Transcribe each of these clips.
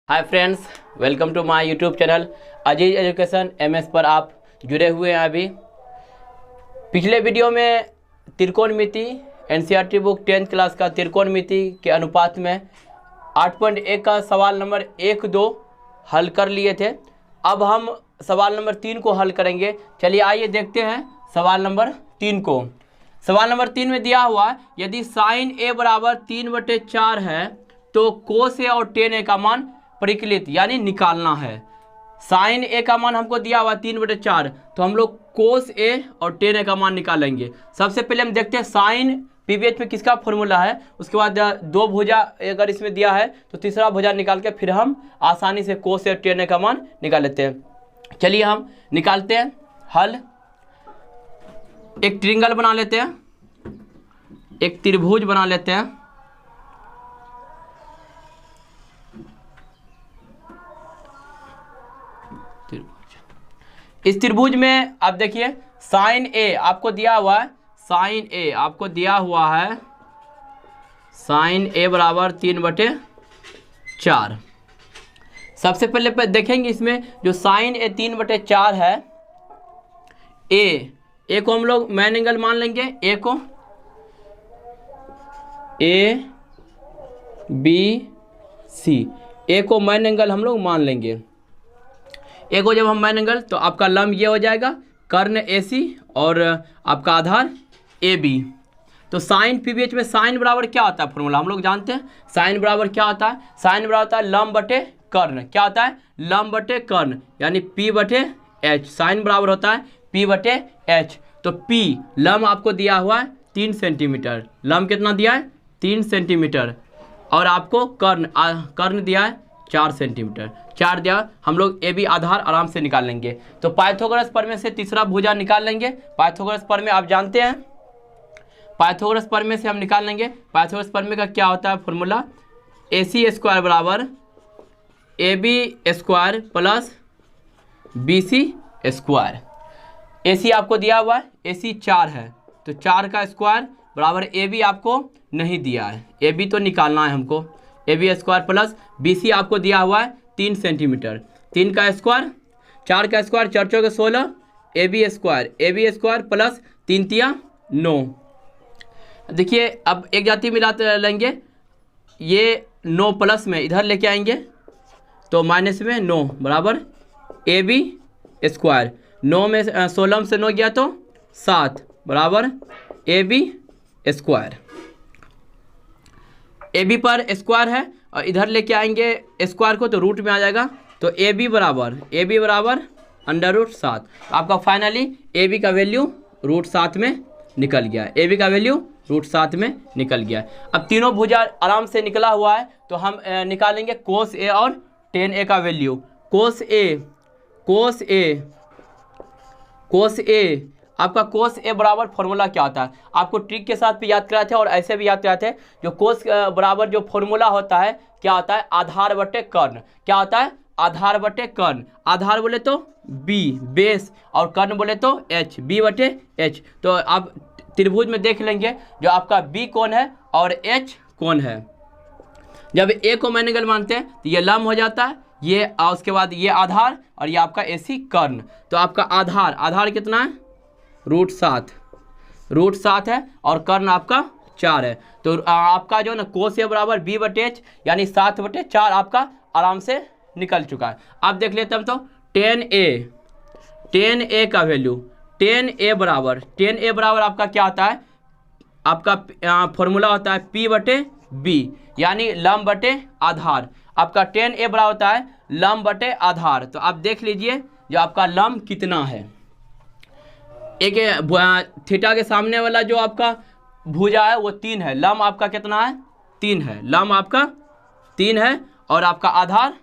Hi friends, welcome to my YouTube channel Aziz education MS पर आप जुड़े हुए हैं। अभी पिछले वीडियो में त्रिकोणमिति एनसीईआरटी बुक 10th क्लास का त्रिकोणमिति के अनुपात में 8.1 का सवाल नंबर 1, 2 हल कर लिए थे। अब हम सवाल नंबर 3 को हल करेंगे। चलिए आइए देखते हैं सवाल नंबर 3 को। सवाल नंबर 3 में दिया हुआ यदि साइन ए बराबर 3/4 है तो कोस ए और टेन ए का मान परिकलित यानी निकालना है। साइन ए का मान हमको दिया हुआ 3/4, तो हम लोग कोस ए और टेन ए का मान निकालेंगे। सबसे पहले हम देखते हैं साइन पीवीएच में किसका फॉर्मूला है, उसके बाद दो भुजा अगर इसमें दिया है तो तीसरा भुजा निकाल के फिर हम आसानी से कोस ए और टेन ए का मान निकाल लेते हैं। चलिए हम निकालते हैं हल। एक ट्रिंगल बना लेते हैं, एक त्रिभुज बना लेते हैं। इस त्रिभुज में आप देखिए साइन ए आपको दिया हुआ है, साइन ए आपको दिया हुआ है साइन ए बराबर 3/4। सबसे पहले देखेंगे इसमें जो साइन ए 3/4 है, ए को हम लोग मेन एंगल मान लेंगे। ए को ए बी सी, ए को मेन एंगल हम लोग मान लेंगे। ए को जब हम मेन एंगल तो आपका लंब ये हो जाएगा कर्ण ए सी और आपका आधार ए बी। तो साइन पीवीएच में साइन बराबर क्या होता है फॉर्मूला हम लोग जानते हैं। साइन बराबर क्या होता है, साइन बराबर होता है लंब बटे कर्ण। क्या होता है, लंब बटे कर्ण यानी P/H। साइन बराबर होता है P/H। तो P लंब आपको दिया हुआ है 3 सेंटीमीटर, लंब कितना दिया है 3 सेंटीमीटर, और आपको कर्ण दिया है 4 सेंटीमीटर। 4 दिया, हम लोग ए बी आधार आराम से निकाल लेंगे। तो पाइथागोरस प्रमेय से तीसरा भुजा निकाल लेंगे। पाइथागोरस प्रमेय आप जानते हैं, पाइथागोरस प्रमेय से हम निकाल लेंगे। पाइथागोरस प्रमेय का क्या होता है फॉर्मूला, AC² बराबर AB² प्लस BC²। AC आपको दिया हुआ है, AC 4 है तो 4 का स्क्वायर बराबर AB आपको नहीं दिया है, AB तो निकालना है हमको। AB² प्लस BC आपको दिया हुआ है 3 सेंटीमीटर, 3 का स्क्वायर 4 का स्क्वायर 4 चौके 16, AB² प्लस 3 तिया 9। देखिए अब एक जाति मिलाते लेंगे, ये 9 प्लस में इधर लेके आएंगे तो माइनस में 9 बराबर AB²। 9 में 16 से 9 गया तो 7 बराबर AB²। AB पर स्क्वायर है और इधर लेके आएंगे स्क्वायर को तो रूट में आ जाएगा, तो AB बराबर √7। आपका फाइनली AB का वैल्यू √7 में निकल गया। AB का वैल्यू √7 में निकल गया। अब तीनों भुजा आराम से निकला हुआ है तो हम निकालेंगे कोस ए और टेन ए का वैल्यू। कोस ए आपका कोस ए बराबर फॉर्मूला क्या होता है, आपको ट्रिक के साथ भी याद कराए थे और ऐसे भी याद कराए थे। जो कोस बराबर जो फॉर्मूला होता है क्या होता है, आधार बटे कर्ण। क्या होता है, आधार बटे कर्ण। आधार बोले तो B बेस और कर्ण बोले तो H, B/H। तो आप त्रिभुज में देख लेंगे जो आपका B कौन है और H कौन है। जब A को मेन एंगल मानते हैं तो ये लंब हो जाता है, ये और उसके बाद ये आधार और ये आपका AC कर्ण। तो आपका आधार कितना है √7 है और कर्ण आपका 4 है। तो आपका जो ना कोस ए बराबर B/H यानी 7/4 आपका आराम से निकल चुका है। आप देख लेते हैं तो 10A का वैल्यू 10A बराबर आपका क्या होता है, आपका फॉर्मूला होता है P/B यानी लंब बटे आधार। आपका 10A बराबर होता है लंब बटे आधार। तो आप देख लीजिए जो आपका लंब कितना है। एक थीटा के सामने वाला जो आपका भुजा है वो 3 है, लंब आपका कितना है 3 है, लंब आपका 3 है और आपका आधार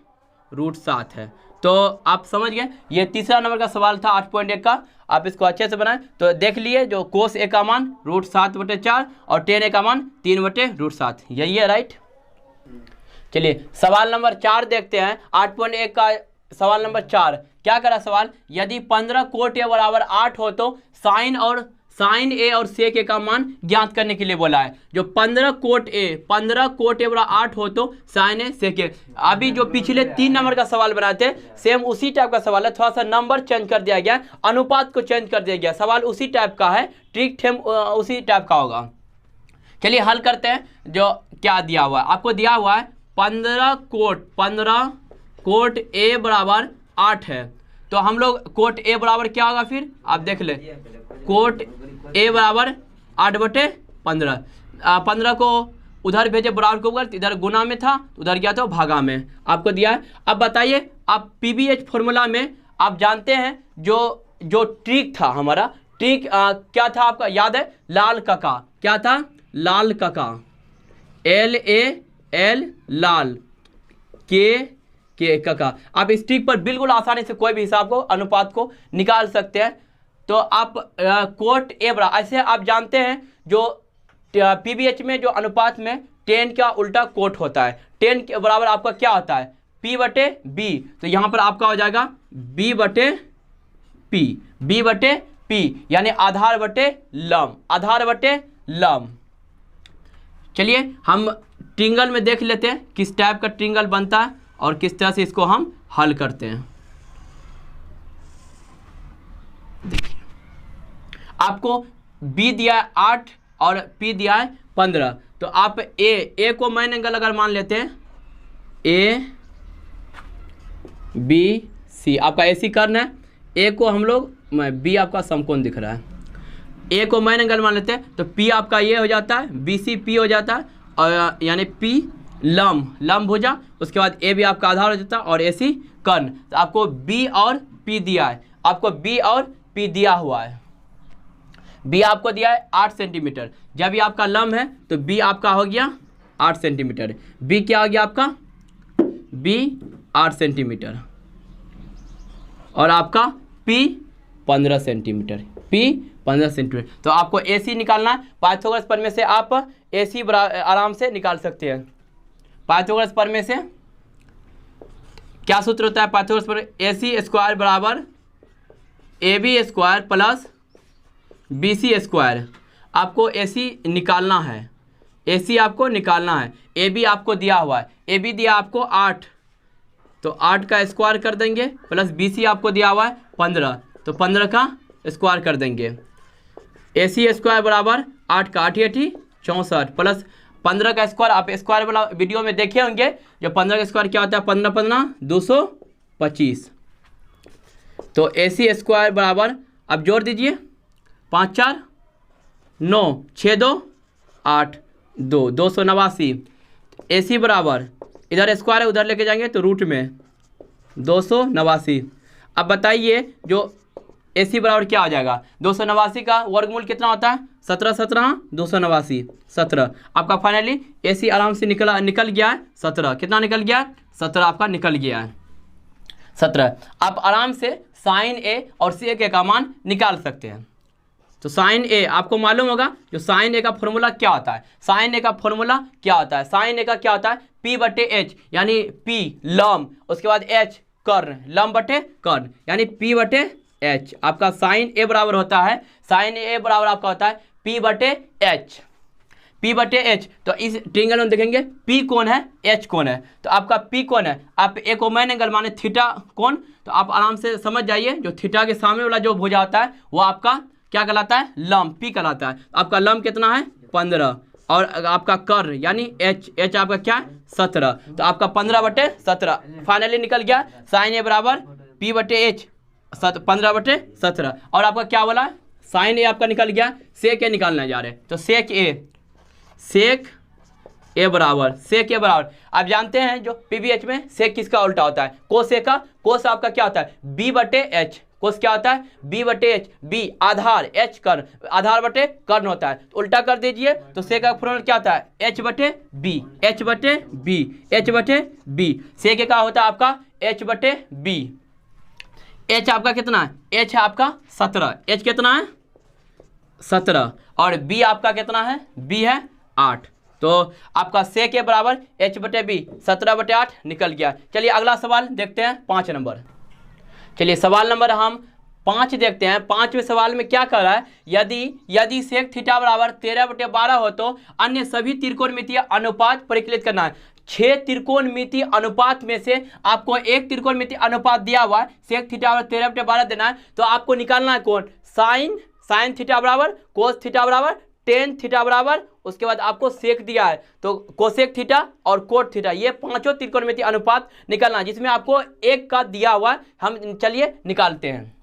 √7 है। तो आप समझ गए, ये तीसरा नंबर का सवाल था 8.1 का। आप इसको अच्छे से बनाएं तो देख लिए जो कोस ए का मान √7/4 और टेन ए का मान 3/√7, यही है राइट। चलिए सवाल नंबर 4 देखते हैं। 8.1 का सवाल नंबर 4 क्या करा सवाल, यदि 15 कोट ए बराबर 8 हो तो साइन और साइन ए और सेक ए का मान ज्ञात करने के लिए बोला है। जो 15 कोट ए बड़ा 8 हो तो साइन ए सेक ए। अभी जो पिछले 3 नंबर का सवाल बनाए थे सेम उसी टाइप का सवाल है, थोड़ा सा नंबर चेंज कर दिया गया, अनुपात को चेंज कर दिया गया, सवाल उसी टाइप का है, ट्रिक थेम उसी टाइप का होगा। चलिए हल करते हैं। जो क्या दिया हुआ है, आपको दिया हुआ है 15 कोट ए बराबर 8 है, तो हम लोग कोट ए बराबर क्या होगा, फिर आप देख ले, कोट ए बराबर 8/15। 15 को उधर भेजे बराबर को ऊपर, इधर गुना में था, उधर गया तो भागा में आपको दिया है। अब बताइए, आप पीबीएच फॉर्मूला में आप जानते हैं जो ट्रिक था हमारा, ट्रिक क्या था आपका याद है, लाल काका, क्या था, लाल काका, LAL लाल, के काका। आप इस ट्रिक पर बिल्कुल आसानी से कोई भी हिसाब को, अनुपात को निकाल सकते हैं। तो आप कोट ए बराबर, ऐसे आप जानते हैं जो पीबीएच में जो अनुपात में 10 का उल्टा कोट होता है, 10 के बराबर आपका क्या होता है, P/B। तो यहाँ पर आपका हो जाएगा B/P यानी आधार बटे लम। चलिए हम ट्रिंगल में देख लेते हैं किस टाइप का ट्रिंगल बनता है और किस तरह से इसको हम हल करते हैं। देखिए आपको B दिया है 8 और P दिया है 15, तो आप A को मेन एंगल अगर मान लेते हैं, ABC आपका AC कर्ण है, A को हम लोग, B आपका समकोण दिख रहा है, A को मेन एंगल मान लेते हैं, तो P आपका ये हो जाता है, BC P हो जाता है, और यानी P लंब भुजा, उसके बाद A भी आपका आधार हो जाता है और AC कर्ण। तो आपको B और P दिया है, आपको B और P दिया हुआ है। B आपको दिया है 8 सेंटीमीटर, जब भी आपका लंब है तो B आपका हो गया 8 सेंटीमीटर, B क्या हो गया आपका, B 8 सेंटीमीटर, और आपका P 15 सेंटीमीटर, P 15 सेंटीमीटर। तो आपको AC निकालना है, पाइथागोरस प्रमेय से आप AC आराम से निकाल सकते हैं। पाइथागोरस प्रमेय से क्या सूत्र होता है, पाइथागोरस प्रमेय, AC स्क्वायर बराबर AB square plus BC square. आपको AC निकालना है, AC आपको निकालना है। AB आपको दिया हुआ है, AB दिया आपको 8, तो 8 का स्क्वायर कर देंगे, प्लस BC आपको दिया हुआ है 15, तो 15 का स्क्वायर कर देंगे। AC स्क्वायर बराबर 8 का 8 64 प्लस 15 का स्क्वायर, आप स्क्वायर वाला वीडियो में देखे होंगे, जो 15 का स्क्वायर क्या होता है, 15 225। तो AC स्क्वायर बराबर, अब जोड़ दीजिए, 5 4 9 6 2 8 2 289। AC बराबर, इधर स्क्वायर है उधर लेके जाएंगे तो रूट में 289। अब बताइए जो AC बराबर क्या हो जाएगा, 289 का वर्गमूल कितना होता है, 17 17 289 17। आपका फाइनली AC आराम से निकल गया है 17, कितना निकल गया है, 17 आपका निकल गया है 17। आप आराम से साइन A और सेक A का मान निकाल सकते हैं। तो साइन A आपको मालूम होगा, जो साइन A का फॉर्मूला क्या होता है, साइन A का फॉर्मूला क्या होता है, साइन A का क्या होता है, P/H यानी P लंब, उसके बाद H कर्ण, लंब बटे कर्ण यानी P/H। आपका साइन A बराबर होता है, साइन A बराबर आपका होता है P/H, P/H। तो इस ट्रायंगल में देखेंगे P कौन है, H कौन है, तो आपका P कौन है, आप A को मेन एंगल माने थीटा कौन, तो आप आराम से समझ जाइए, जो थीटा के सामने वाला जो भुजा होता है वो आपका क्या कहलाता है, लंब, P कहलाता है। आपका लंब कितना है 15, और आपका कर्ण यानी H आपका क्या है 17, तो आपका 15/17 फाइनली निकल गया। साइन A बराबर P/H 15/17, और आपका क्या बोला, साइन A आपका निकल गया, सेक A निकालने जा रहे हैं, तो सेक A बराबर आप जानते हैं जो पीबीएच में सेक किसका उल्टा होता है, कोसेक का, कोस आपका क्या होता है B/H, कोस क्या होता है B/H, B आधार, H कर्ण, आधार बटे कर्ण होता है, तो उल्टा कर दीजिए, तो सेक का फॉर्मूला क्या होता है H/B। सेक का होता है आपका H/B। H आपका कितना है, H आपका 17, H कितना है 17, और B आपका कितना है, B है 8। तो आपका सेक A बराबर H/B 17/8 निकल गया। चलिए अगला सवाल देखते हैं 5 नंबर। चलिए सवाल नंबर हम 5 देखते हैं। 5वें सवाल में क्या कर रहा है, यदि सेक थीटा बराबर 13/12 हो तो अन्य सभी त्रिकोणमितीय अनुपात परिकलित करना है। 6 त्रिकोणमितीय अनुपात में से आपको एक त्रिकोणमितीय अनुपात दिया हुआ है, सेक थीटा बराबर 13/12 देना है, तो आपको निकालना है कौन, साइन थीटा बराबर, कोस थीटा बराबर, टेन थीटा बराबर, उसके बाद आपको सेक दिया है तो कोसेक थीटा और कोट थीटा, ये पांचों त्रिकोणमितीय अनुपात निकालना है, जिसमें आपको एक का दिया हुआ है। हम चलिए निकालते हैं।